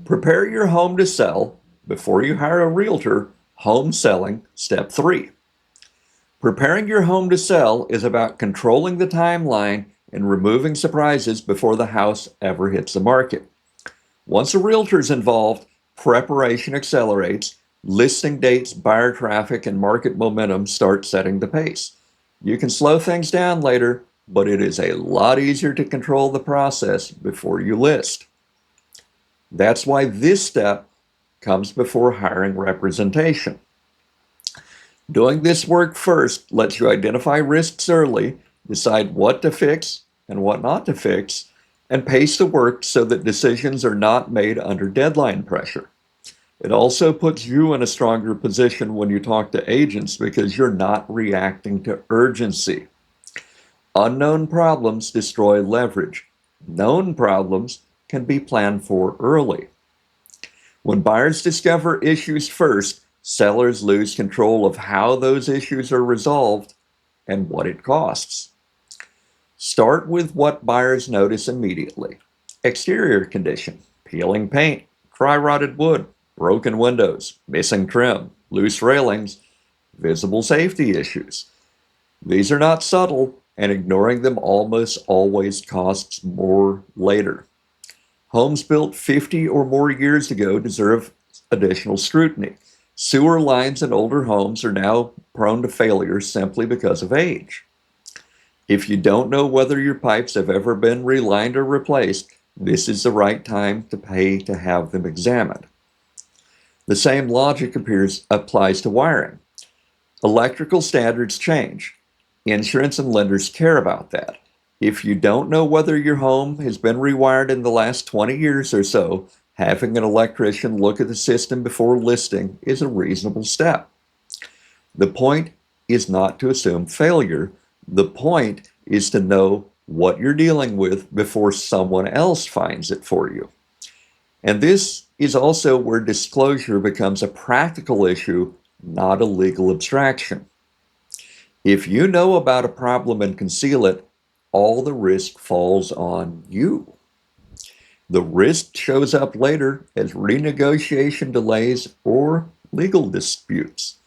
Prepare your home to sell before you hire a realtor. Home selling, step 3. Preparing your home to sell is about controlling the timeline and removing surprises before the house ever hits the market. Once a realtor is involved, preparation accelerates, listing dates, buyer traffic, and market momentum start setting the pace. You can slow things down later, but it is a lot easier to control the process before you list. That's why this step comes before hiring representation. Doing this work first lets you identify risks early, decide what to fix and what not to fix, and pace the work so that decisions are not made under deadline pressure. It also puts you in a stronger position when you talk to agents because you're not reacting to urgency. Unknown problems destroy leverage. Known problems can be planned for early. When buyers discover issues first, sellers lose control of how those issues are resolved and what it costs. Start with what buyers notice immediately. Exterior condition, peeling paint, dry rotted wood, broken windows, missing trim, loose railings, visible safety issues. These are not subtle, and ignoring them almost always costs more later. Homes built 50 or more years ago deserve additional scrutiny. Sewer lines in older homes are now prone to failure simply because of age. If you don't know whether your pipes have ever been relined or replaced, this is the right time to pay to have them examined. The same logic applies to wiring. Electrical standards change. Insurance and lenders care about that. If you don't know whether your home has been rewired in the last 20 years or so, having an electrician look at the system before listing is a reasonable step. The point is not to assume failure. The point is to know what you're dealing with before someone else finds it for you. And this is also where disclosure becomes a practical issue, not a legal abstraction. If you know about a problem and conceal it, all the risk falls on you. The risk shows up later as renegotiation delays or legal disputes.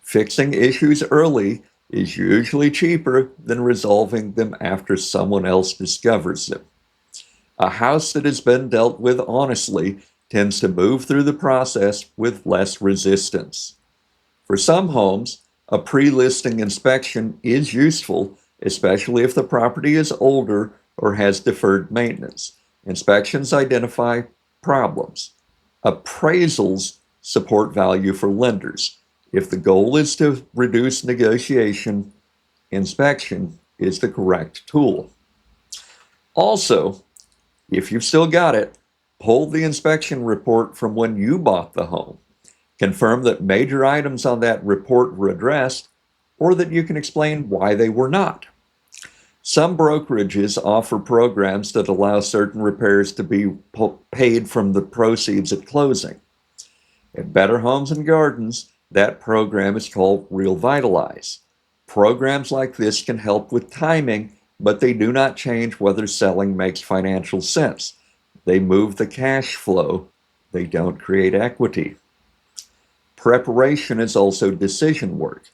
Fixing issues early is usually cheaper than resolving them after someone else discovers them. A house that has been dealt with honestly tends to move through the process with less resistance. For some homes, a pre-listing inspection is useful, especially if the property is older or has deferred maintenance. Inspections identify problems. Appraisals support value for lenders. If the goal is to reduce negotiation, inspection is the correct tool. Also, if you've still got it, pull the inspection report from when you bought the home. Confirm that major items on that report were addressed, or that you can explain why they were not. Some brokerages offer programs that allow certain repairs to be paid from the proceeds at closing. At Better Homes and Gardens, that program is called Revitalize. Programs like this can help with timing, but they do not change whether selling makes financial sense. They move the cash flow. They don't create equity. Preparation is also decision work.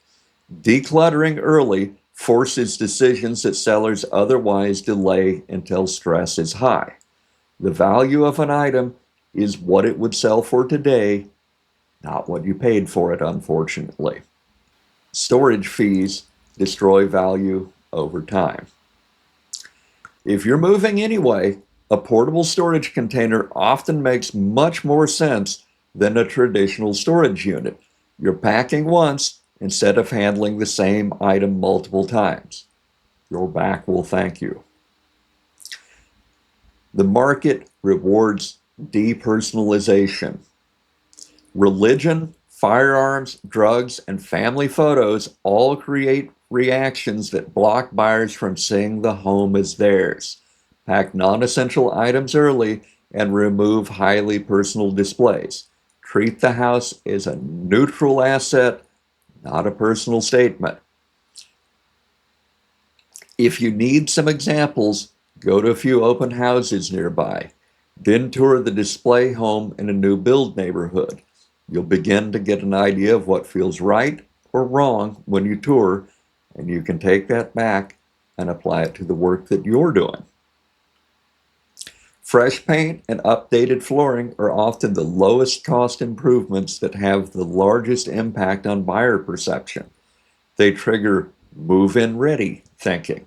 Decluttering early forces decisions that sellers otherwise delay until stress is high. The value of an item is what it would sell for today, not what you paid for it, unfortunately. Storage fees destroy value over time. If you're moving anyway, a portable storage container often makes much more sense than a traditional storage unit. You're packing once instead of handling the same item multiple times. Your back will thank you. The market rewards depersonalization. Religion, firearms, drugs, and family photos all create reactions that block buyers from seeing the home as theirs. Pack non-essential items early and remove highly personal displays. Treat the house as a neutral asset, not a personal statement. If you need some examples, go to a few open houses nearby. Then tour the display home in a new build neighborhood. You'll begin to get an idea of what feels right or wrong when you tour, and you can take that back and apply it to the work that you're doing. Fresh paint and updated flooring are often the lowest cost improvements that have the largest impact on buyer perception. They trigger move-in ready thinking.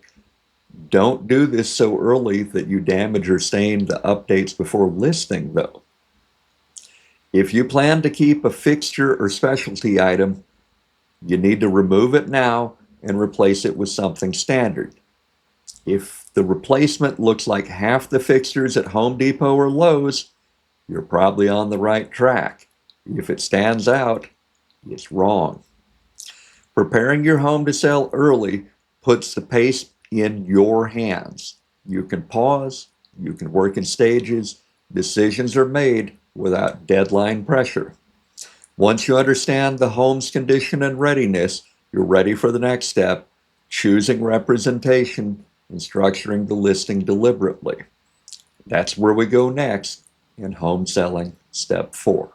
Don't do this so early that you damage or stain the updates before listing, though. If you plan to keep a fixture or specialty item, you need to remove it now and replace it with something standard. If the replacement looks like half the fixtures at Home Depot or Lowe's, you're probably on the right track. If it stands out, it's wrong. Preparing your home to sell early puts the pace in your hands. You can pause, you can work in stages, decisions are made without deadline pressure. Once you understand the home's condition and readiness, you're ready for the next step, choosing representation and structuring the listing deliberately. That's where we go next in home selling step 4.